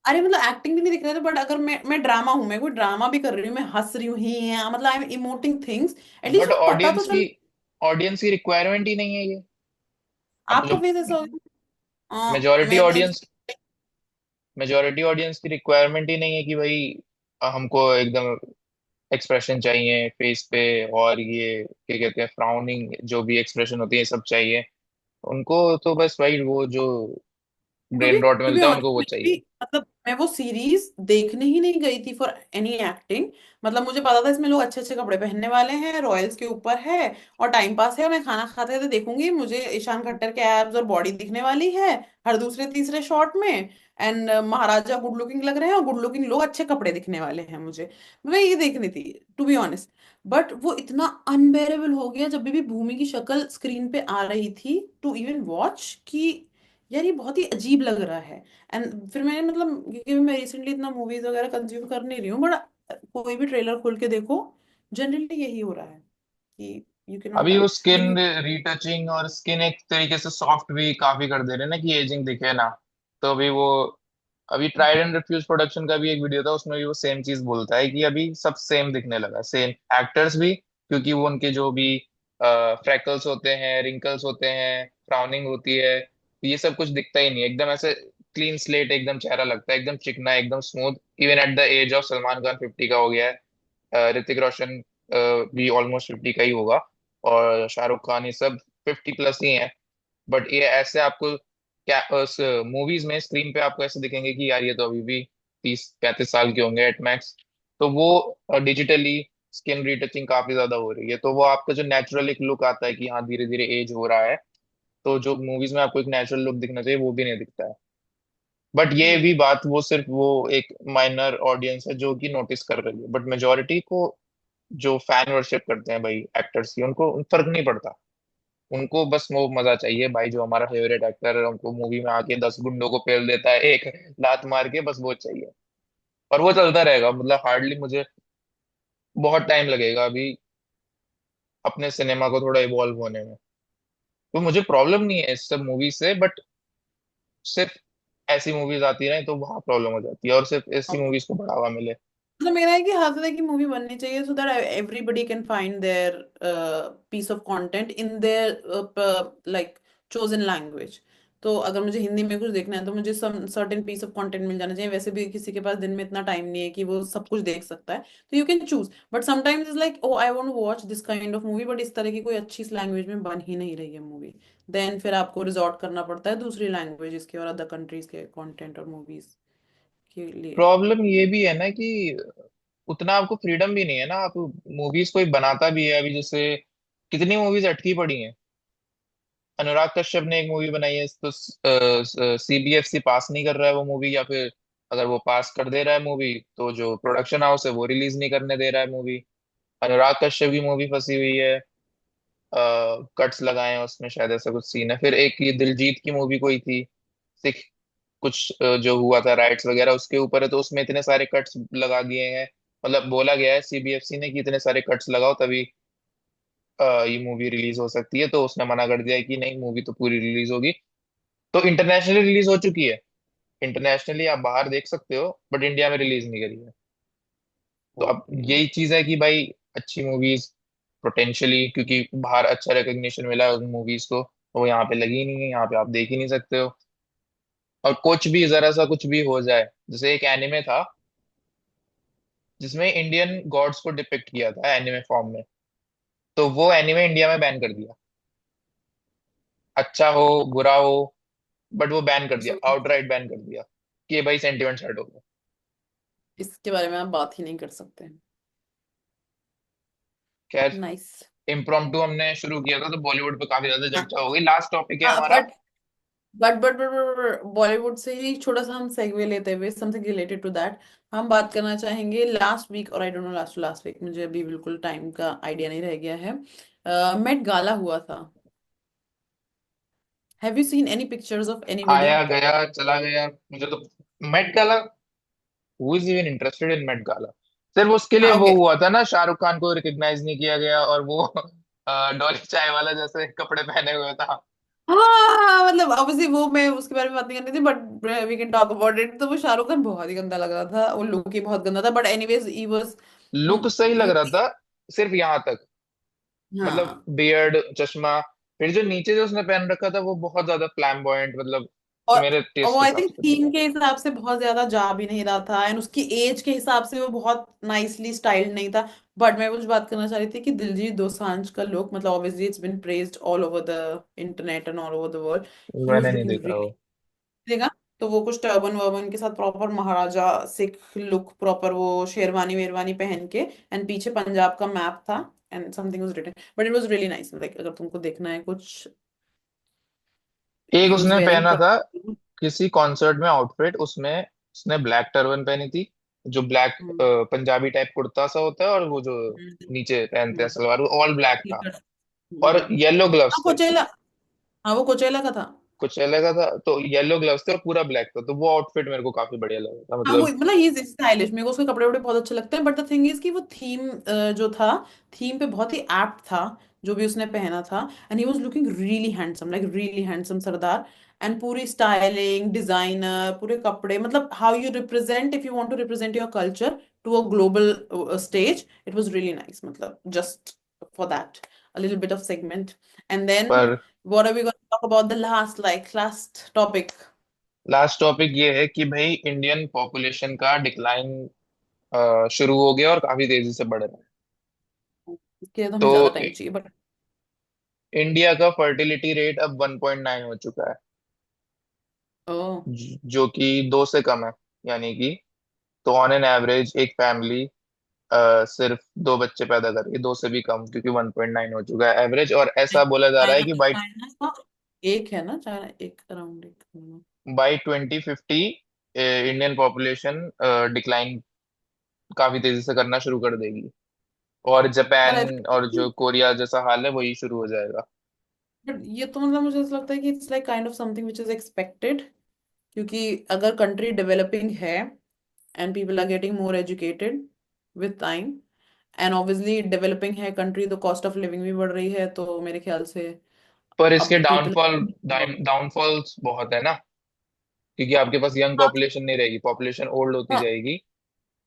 अरे मतलब एक्टिंग भी नहीं दिख रहा था, बट अगर मैं ड्रामा हूं, मैं कोई ड्रामा भी कर रही हूँ, मैं हंस रही हूँ ही, मतलब I am emoting things, at least but वो पता तो चल। ऑडियंस की रिक्वायरमेंट ही नहीं है ये। अब आपका जो फेस ऐसा हो गया। मेजोरिटी मैं ऑडियंस मेजोरिटी ऑडियंस की रिक्वायरमेंट ही नहीं है कि भाई हमको एकदम एक्सप्रेशन चाहिए फेस पे, और ये क्या कहते हैं फ्राउनिंग जो भी एक्सप्रेशन होती है ये सब चाहिए। उनको तो बस भाई वो जो to be brain rot to be मिलता है ऑनेस्ट, उनको वो मैं भी चाहिए। मतलब मैं वो सीरीज देखने ही नहीं गई थी फॉर एनी एक्टिंग। मतलब मुझे पता था इसमें लोग अच्छे अच्छे कपड़े पहनने वाले हैं, रॉयल्स के ऊपर है और टाइम पास है, मैं खाना खाते खाते देखूंगी, मुझे ईशान खट्टर के एब्स और बॉडी दिखने वाली है हर दूसरे तीसरे शॉट में। एंड महाराजा गुड लुकिंग लग रहे हैं और गुड लुकिंग लोग अच्छे कपड़े दिखने वाले हैं मुझे। मैं ये देखनी थी टू बी ऑनेस्ट। बट वो इतना अनबेरेबल हो गया जब भी भूमि की शक्ल स्क्रीन पे आ रही थी टू इवन वॉच, कि यार ये बहुत ही अजीब लग रहा है। एंड फिर मैंने मतलब, क्योंकि मैं रिसेंटली इतना मूवीज वगैरह कंज्यूम कर नहीं रही हूँ, बट कोई भी ट्रेलर खोल के देखो, जनरली यही हो रहा है कि यू कैन नॉट अभी वो लाइक स्किन यू। रीटचिंग और स्किन एक तरीके से सॉफ्ट भी काफी कर दे रहे हैं ना कि एजिंग दिखे ना। तो अभी वो अभी ट्राइड एंड रिफ्यूज प्रोडक्शन का भी एक वीडियो था, उसमें भी वो सेम चीज बोलता है कि अभी सब सेम दिखने लगा, सेम एक्टर्स भी, क्योंकि वो उनके जो भी फ्रैकल्स होते हैं, रिंकल्स होते हैं, फ्राउनिंग होती है, तो ये सब कुछ दिखता ही नहीं है। एकदम ऐसे क्लीन स्लेट एकदम चेहरा लगता है, एकदम चिकना, एकदम smooth. Even at the age of Salman Khan 50 का हो गया है, ऋतिक रोशन भी ऑलमोस्ट 50 का ही होगा, और शाहरुख खान, ये सब 50 प्लस ही हैं। बट ये ऐसे आपको क्या उस मूवीज में स्क्रीन पे आपको ऐसे दिखेंगे कि यार ये तो अभी भी 30 35 साल के होंगे एट मैक्स। तो वो डिजिटली स्किन रीटचिंग काफी ज्यादा हो रही है, तो वो आपका जो नेचुरल एक लुक आता है कि हाँ धीरे धीरे एज हो रहा है, तो जो मूवीज में आपको एक नेचुरल लुक दिखना चाहिए वो भी नहीं दिखता है। बट ये भी हम्म। बात वो सिर्फ वो एक माइनर ऑडियंस है जो कि नोटिस कर रही है, बट मेजोरिटी को जो फैन वर्शिप करते हैं भाई एक्टर्स की, उनको फर्क नहीं पड़ता। उनको बस वो मजा चाहिए भाई, जो हमारा फेवरेट एक्टर है उनको मूवी में आके 10 गुंडों को पेल देता है एक लात मार के, बस वो चाहिए। और वो चलता रहेगा, मतलब हार्डली मुझे बहुत टाइम लगेगा अभी अपने सिनेमा को थोड़ा इवॉल्व होने में। तो मुझे प्रॉब्लम नहीं है इस सब मूवी से, बट सिर्फ ऐसी मूवीज आती रहे तो वहां प्रॉब्लम हो जाती है, और सिर्फ ऐसी मूवीज को बढ़ावा मिले। मतलब मेरा है कि हर तरह की मूवी बननी चाहिए so that everybody can find their piece of content in their like chosen language. तो अगर मुझे हिंदी में कुछ देखना है तो मुझे some certain piece of content मिल जाना चाहिए। वैसे भी किसी के पास दिन में इतना टाइम नहीं है कि वो सब कुछ देख सकता है, तो you can choose. But sometimes is like oh I want to watch this kind of movie, but इस तरह की कोई अच्छी इस लैंग्वेज में बन ही नहीं रही है मूवी। देन फिर आपको रिजॉर्ट करना पड़ता है दूसरी लैंग्वेजेस के और अदर कंट्रीज के कंटेंट और मूवीज के लिए। प्रॉब्लम ये भी है ना कि उतना आपको फ्रीडम भी नहीं है ना। आप मूवीज कोई बनाता भी है, अभी जैसे कितनी मूवीज अटकी पड़ी हैं। अनुराग कश्यप ने एक मूवी बनाई है, तो सीबीएफसी पास नहीं कर रहा है वो मूवी, या फिर अगर वो पास कर दे रहा है मूवी तो जो प्रोडक्शन हाउस है वो रिलीज नहीं करने दे रहा है मूवी। अनुराग कश्यप की मूवी फंसी हुई है, कट्स लगाए हैं उसमें, शायद ऐसा कुछ सीन है। फिर एक ये दिलजीत की मूवी कोई थी, सिख कुछ जो हुआ था राइट्स वगैरह उसके ऊपर है, तो उसमें इतने सारे कट्स लगा दिए हैं। मतलब बोला गया है सीबीएफसी ने कि इतने सारे कट्स लगाओ तभी ये मूवी रिलीज हो सकती है, तो उसने मना कर दिया है कि नहीं मूवी तो पूरी रिलीज होगी। तो इंटरनेशनली रिलीज हो चुकी है, इंटरनेशनली आप बाहर देख सकते हो, बट इंडिया में रिलीज नहीं करी है। तो अब ओके। यही चीज है कि भाई अच्छी मूवीज पोटेंशियली, क्योंकि बाहर अच्छा रिकग्निशन मिला है उन मूवीज को, तो वो यहाँ पे लगी ही नहीं है, यहाँ पे आप देख ही नहीं सकते हो। और कुछ भी जरा सा कुछ भी हो जाए, जैसे एक एनिमे था जिसमें इंडियन गॉड्स को डिपिक्ट किया था एनिमे फॉर्म में, तो वो एनिमे इंडिया में बैन कर दिया। अच्छा हो बुरा हो, बट वो बैन कर दिया, सो आउटराइट बैन कर दिया कि ये भाई सेंटिमेंट हर्ट हो गया। इसके बारे में आप बात ही नहीं कर सकते। खैर, नाइस। इम्प्रॉम्प्टू हमने शुरू किया था तो बॉलीवुड पे काफी ज्यादा हाँ चर्चा हो गई। लास्ट टॉपिक है हाँ, हमारा। बट बॉलीवुड से ही छोटा सा हम सेगवे लेते हुए समथिंग रिलेटेड टू दैट हम बात करना चाहेंगे। लास्ट वीक, और I don't know last to last week, मुझे अभी बिल्कुल टाइम का आइडिया नहीं रह गया है, मेट गाला हुआ था। Have you seen any pictures of anybody? आया गया चला गया, मुझे तो Met Gala, who is even interested in Met Gala. सिर्फ उसके लिए हाँ वो ओके। हुआ था ना, शाहरुख खान को रिकग्नाइज नहीं किया गया, और वो डॉली चाय वाला जैसे कपड़े पहने हुए था। हाँ मतलब ऑब्वियसली वो, मैं उसके बारे में बात नहीं करनी थी, but we can talk about it. तो वो शाहरुख खान बहुत ही गंदा लग रहा था, वो लुक ही बहुत गंदा था, but anyways he was. Look सही लग रहा था सिर्फ यहाँ तक, मतलब हाँ बियर्ड, चश्मा, फिर जो नीचे जो उसने पहन रखा था वो बहुत ज्यादा फ्लैम्बॉयंट, मतलब और मेरे और वो टेस्ट के आई हिसाब थिंक से तो नहीं थीम था। के हिसाब से बहुत ज्यादा जा भी नहीं रहा था, एंड उसकी एज के हिसाब से वो बहुत नाइसली स्टाइल्ड नहीं था। बट मैं कुछ बात करना चाह रही थी कि दिलजीत दोसांझ का लुक, मतलब obviously it's been praised all over the internet and all over the world. He was मैंने नहीं लुकिंग देखा वो। रियली, देगा। तो वो कुछ टर्बन वर्बन के साथ प्रॉपर महाराजा सिख लुक, प्रॉपर वो शेरवानी वेरवानी पहन के, एंड पीछे पंजाब का मैप था, and something was written, but it was really nice. Like अगर तुमको देखना है कुछ, एक ही वाज उसने वेयरिंग पहना था प्रॉपर। किसी कॉन्सर्ट में आउटफिट, उसमें उसने ब्लैक टर्बन पहनी थी, जो ब्लैक पंजाबी टाइप कुर्ता सा होता है, और वो जो नीचे पहनते हैं सलवार, वो ऑल ब्लैक था। और येलो हाँ ग्लव्स थे। कोचेला, हाँ वो कोचेला का था। कुछ अलग था, तो येलो ग्लव्स थे और पूरा ब्लैक था, तो वो आउटफिट मेरे को काफी बढ़िया लगा था, हाँ वो मतलब। मतलब ही इज स्टाइलिश, मेरे को उसके कपड़े वपड़े बहुत अच्छे लगते हैं, बट द थिंग इज कि वो थीम जो था, थीम पे बहुत ही एप्ट था जो भी उसने पहना था। And he was looking really handsome, like really handsome sardar. And पूरी स्टाइलिंग, डिजाइनर, पूरे कपड़े, मतलब how you represent, if you want to represent your culture to a global stage, it was really nice, मतलब just for that a little bit of segment. And then पर what are we going to talk about, the last, like last topic? Last topic ये है कि भाई Indian population का decline शुरू हो गया और काफी तेजी से बढ़ रहा है। इसके लिए तो हमें तो ज्यादा टाइम चाहिए, बट इंडिया का फर्टिलिटी रेट अब 1.9 हो चुका है, ओह। जो कि 2 से कम है। यानी कि, तो ऑन एन एवरेज एक फैमिली सिर्फ 2 बच्चे पैदा कर रही है, 2 से भी कम, क्योंकि 1.9 हो चुका है एवरेज, और ऐसा बोला जा रहा है चाइना कि बाई चाइना का एक है ना, चाइना एक अराउंड एक। बाई 2050 इंडियन पॉपुलेशन डिक्लाइन काफी तेजी से करना शुरू कर देगी, और बट जापान आई और थिंक, जो कोरिया जैसा हाल है वही शुरू हो जाएगा। बट ये तो मतलब मुझे ऐसा लगता है कि it's like kind of something which is expected, क्योंकि अगर कंट्री डेवलपिंग है and people are getting more educated with time, and obviously developing है कंट्री तो कॉस्ट ऑफ लिविंग भी बढ़ रही है, तो मेरे ख्याल से पर इसके अब पीपल, डाउनफॉल्स बहुत है ना, क्योंकि आपके पास यंग पॉपुलेशन नहीं रहेगी, पॉपुलेशन ओल्ड होती जाएगी।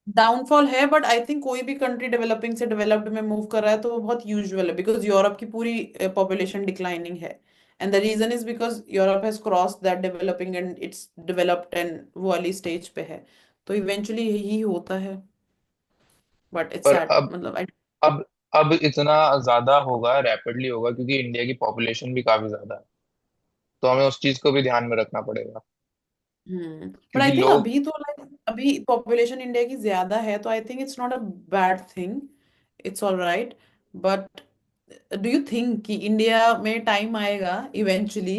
डाउनफॉल है, बट आई थिंक कोई भी कंट्री डेवलपिंग से डेवलप्ड में मूव कर रहा है तो वो बहुत यूजुअल है, बिकॉज यूरोप की पूरी पॉपुलेशन डिक्लाइनिंग है। And the reason is because Europe has cross that developing and it's developed, and वो वाली स्टेज पे है। तो इवेंचुअली यही होता है, बट इट्स पर सैड, मतलब आई। अब इतना ज्यादा होगा, रैपिडली होगा, क्योंकि इंडिया की पॉपुलेशन भी काफी ज्यादा है, तो हमें उस चीज को भी ध्यान में रखना पड़ेगा, बट आई क्योंकि थिंक लोग। अभी तो लाइक अभी पॉपुलेशन इंडिया की ज्यादा है, तो I think it's not a bad thing, it's all right. But do you think कि इंडिया में टाइम आएगा इवेंचुअली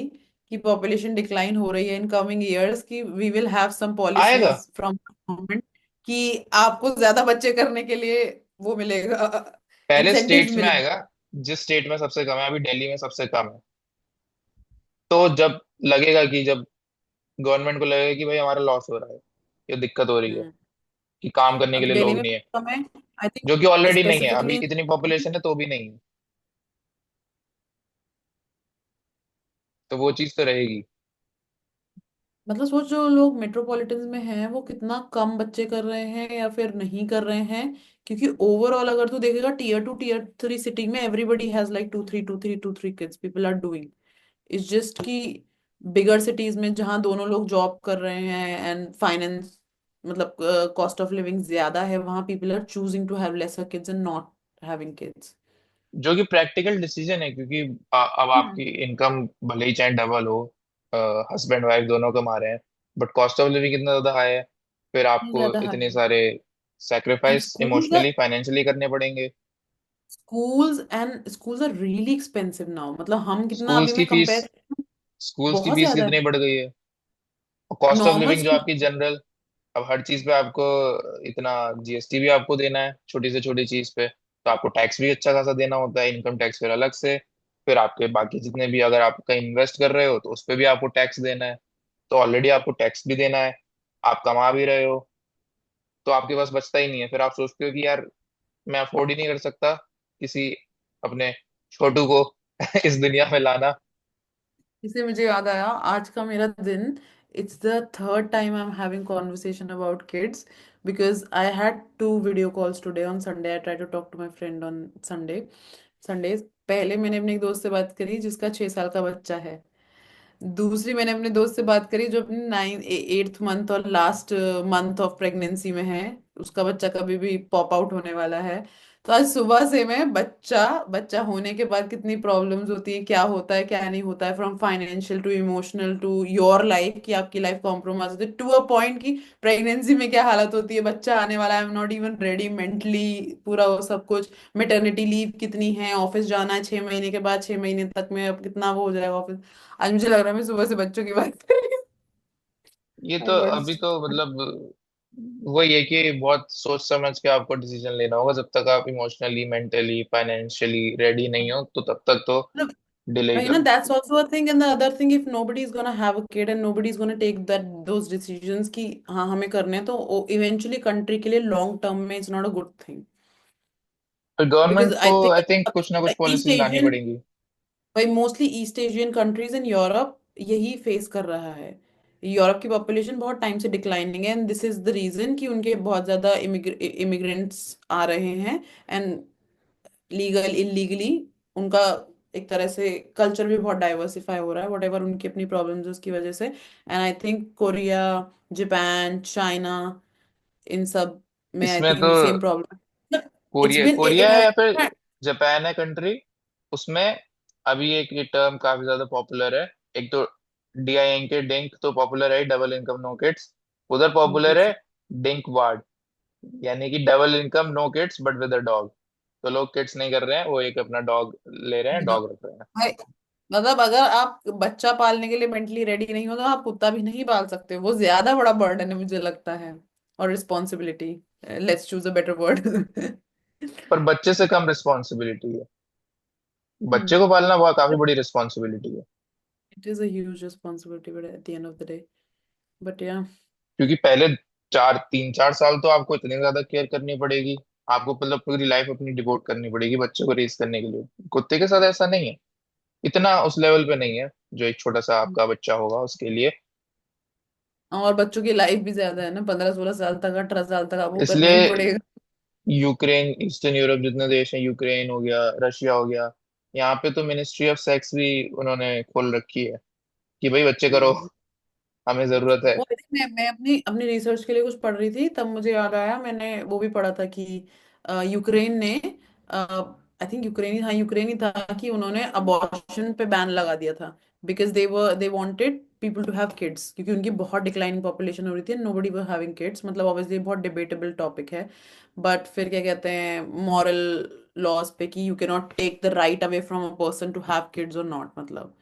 कि पॉपुलेशन डिक्लाइन हो रही है इन कमिंग इयर्स, कि वी विल हैव सम आएगा, पॉलिसीज फ्रॉम गवर्नमेंट कि आपको ज्यादा बच्चे करने के लिए वो मिलेगा, पहले इंसेंटिव्स स्टेट्स में मिलेंगे। आएगा। जिस स्टेट में सबसे कम है, अभी दिल्ली में सबसे कम है, तो जब लगेगा कि जब गवर्नमेंट को लगेगा कि भाई हमारा लॉस हो रहा है, ये दिक्कत हो रही है, हम्म। कि काम करने के अभी लिए दिल्ली लोग में नहीं है, कम है, आई जो कि थिंक ऑलरेडी नहीं है, अभी स्पेसिफिकली। इतनी पॉपुलेशन है तो भी नहीं है, तो वो चीज तो रहेगी। मतलब सोच, जो लोग मेट्रोपॉलिटन में हैं वो कितना कम बच्चे कर रहे हैं या फिर नहीं कर रहे हैं, क्योंकि ओवरऑल अगर तू देखेगा टीयर 2 टीयर 3 सिटी में everybody has like two three kids, people are doing. It's just कि बिगर सिटीज में जहाँ दोनों लोग जॉब कर रहे हैं एंड फाइनेंस, मतलब कॉस्ट ऑफ लिविंग ज्यादा है, वहाँ people are choosing to have lesser kids and not having kids. जो कि प्रैक्टिकल डिसीजन है, क्योंकि अब आपकी इनकम भले ही चाहे डबल हो, हस्बैंड वाइफ दोनों कमा रहे हैं, बट कॉस्ट ऑफ लिविंग इतना ज्यादा हाई है, फिर आपको ज्यादा इतने है। सारे एंड सैक्रिफाइस इमोशनली फाइनेंशियली करने पड़ेंगे। Schools are really expensive now, मतलब हम कितना स्कूल्स अभी की मैं फीस कंपेयर, स्कूल्स की बहुत फीस ज्यादा कितनी है। बढ़ गई है, और कॉस्ट ऑफ नॉर्मल लिविंग जो स्कूल, आपकी जनरल, अब हर चीज पे आपको इतना जीएसटी भी आपको देना है, छोटी से छोटी चीज पे, तो आपको टैक्स भी अच्छा खासा देना होता है, इनकम टैक्स फिर अलग से, फिर आपके बाकी जितने भी, अगर आप कहीं इन्वेस्ट कर रहे हो तो उस पे भी आपको टैक्स देना है, तो ऑलरेडी आपको टैक्स भी देना है, आप कमा भी रहे हो, तो आपके पास बचता ही नहीं है, फिर आप सोचते हो कि यार मैं अफोर्ड ही नहीं कर सकता किसी अपने छोटू को इस दुनिया में लाना। इससे मुझे याद आया आज का मेरा दिन, it's the third time I am having conversation about kids, because I had 2 video calls today on Sunday. I tried to talk to my friend on Sunday. Sundays. पहले मैंने अपने एक दोस्त से बात करी जिसका 6 साल का बच्चा है। दूसरी मैंने अपने दोस्त से बात करी जो अपने 8th मंथ और लास्ट मंथ ऑफ प्रेगनेंसी में है। उसका बच्चा कभी भी पॉप आउट होने वाला है। तो आज सुबह से मैं बच्चा बच्चा होने के बाद कितनी प्रॉब्लम्स होती है, क्या होता है क्या नहीं होता है, from financial to emotional to your life, कि आपकी लाइफ कॉम्प्रोमाइज होती है टू अ पॉइंट की प्रेगनेंसी में क्या हालत होती है, बच्चा आने वाला है, I am not even ready mentally, पूरा वो सब कुछ। मेटर्निटी लीव कितनी है, ऑफिस जाना है 6 महीने के बाद, 6 महीने तक में अब कितना वो हो जाएगा ऑफिस। आज मुझे लग रहा है मैं सुबह से बच्चों की बात कर रही ये तो हूँ। अभी तो मतलब वही है कि बहुत सोच समझ के आपको डिसीजन लेना होगा। जब तक आप इमोशनली, मेंटली, फाइनेंशियली रेडी नहीं हो तो तब तक तो डिले ही You कर know, low. that's also a thing. And the other thing, if nobody is gonna have a kid and nobody is gonna take those decisions कि हाँ हमें करने हैं, तो eventually country के लिए long term में it's not a good thing. पर Because गवर्नमेंट को I think आई थिंक कुछ ना कुछ East पॉलिसीज लानी Asian, पड़ेंगी। भाई mostly east Asian countries in Europe यही फेस कर रहा है। यूरोप की पॉपुलेशन बहुत टाइम से डिक्लाइनिंग है, and this is the reason कि उनके बहुत ज्यादा इमिग्रेंट्स आ रहे हैं। एंड लीगल इलीगली उनका एक तरह से कल्चर भी बहुत डाइवर्सिफाई हो रहा है, वट एवर उनकी अपनी प्रॉब्लम्स उसकी वजह से। And I think Korea, Japan, China, इन सब में आई इसमें तो think same problem. It's Korea been Korea it है हैज। या फिर जापान है कंट्री। उसमें अभी एक ये टर्म काफी ज्यादा पॉपुलर है। एक तो DINK के डिंक तो पॉपुलर है, डबल इनकम नो किड्स। उधर नो पॉपुलर किड्स। है डिंक वार्ड, यानी कि double income no kids but with a dog. तो लोग किड्स नहीं कर रहे हैं, वो एक अपना डॉग ले रहे हैं, डॉग रख रहे हैं। भाई मतलब अगर आप बच्चा पालने के लिए मेंटली रेडी नहीं हो तो आप कुत्ता भी नहीं पाल सकते, वो ज्यादा बड़ा बर्डन है मुझे लगता है, और responsibility. Let's choose a better word. पर बच्चे से कम रिस्पॉन्सिबिलिटी है। बच्चे को पालना बहुत काफी बड़ी रिस्पॉन्सिबिलिटी है। It is a huge responsibility but at the end of the day, but या। क्योंकि पहले 3-4 साल तो आपको इतनी ज्यादा केयर करनी पड़ेगी। आपको मतलब पूरी लाइफ अपनी डिवोट करनी पड़ेगी बच्चे को रेस करने के लिए। कुत्ते के साथ ऐसा नहीं है, इतना उस लेवल पे नहीं है जो एक छोटा सा आपका बच्चा होगा उसके लिए। और बच्चों की लाइफ भी ज्यादा है ना, 15-16 साल तक, 18 साल तक आपको करना इसलिए ही पड़ेगा। यूक्रेन, ईस्टर्न यूरोप जितने देश हैं, यूक्रेन हो गया, रशिया हो गया, यहाँ पे तो मिनिस्ट्री ऑफ सेक्स भी उन्होंने खोल रखी है कि भाई बच्चे करो, हम्म। हमें जरूरत है। वो मैं अपनी अपनी रिसर्च के लिए कुछ पढ़ रही थी, तब मुझे याद आया, मैंने वो भी पढ़ा था कि यूक्रेन ने, आई थिंक यूक्रेन ही, हाँ यूक्रेन ही था, कि उन्होंने अबॉर्शन पे बैन लगा दिया था। Because they wanted people to have kids, क्योंकि उनकी बहुत डिक्लाइनिंग पॉपुलेशन हो रही थी, नोबडी वर हैविंग किड्स। मतलब ऑब्वियसली बहुत डिबेटेबल टॉपिक है, बट फिर क्या कहते हैं, मॉरल लॉज पे, कि you can not take the right away from a person to have kids और नॉट, मतलब।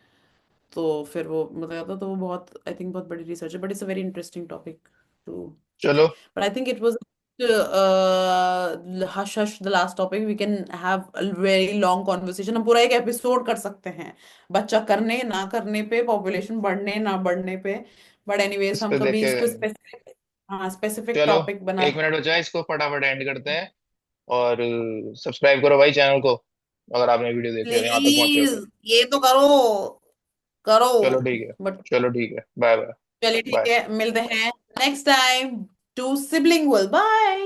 तो फिर वो बताया था, तो वो बहुत, आई थिंक बहुत बड़ी रिसर्च है, but it's a very interesting topic to चलो, चीजें। But I think it was hush hush the last topic, we can have a very long conversation, हम पूरा एक एपिसोड कर सकते हैं बच्चा करने ना करने पे, पॉपुलेशन बढ़ने ना बढ़ने पे। बट एनीवेज इस हम पे कभी देखे। इसको स्पेसिफिक, हाँ स्पेसिफिक चलो, टॉपिक बना 1 मिनट बचा है, इसको फटाफट एंड करते हैं। और सब्सक्राइब करो भाई चैनल को, अगर आपने वीडियो देखी और यहाँ तक पहुंचे हो प्लीज, तो। ये तो करो करो। चलो ठीक है। बट चलो ठीक है, बाय बाय। चलिए ठीक बाय। है, मिलते हैं next time to sibling bye.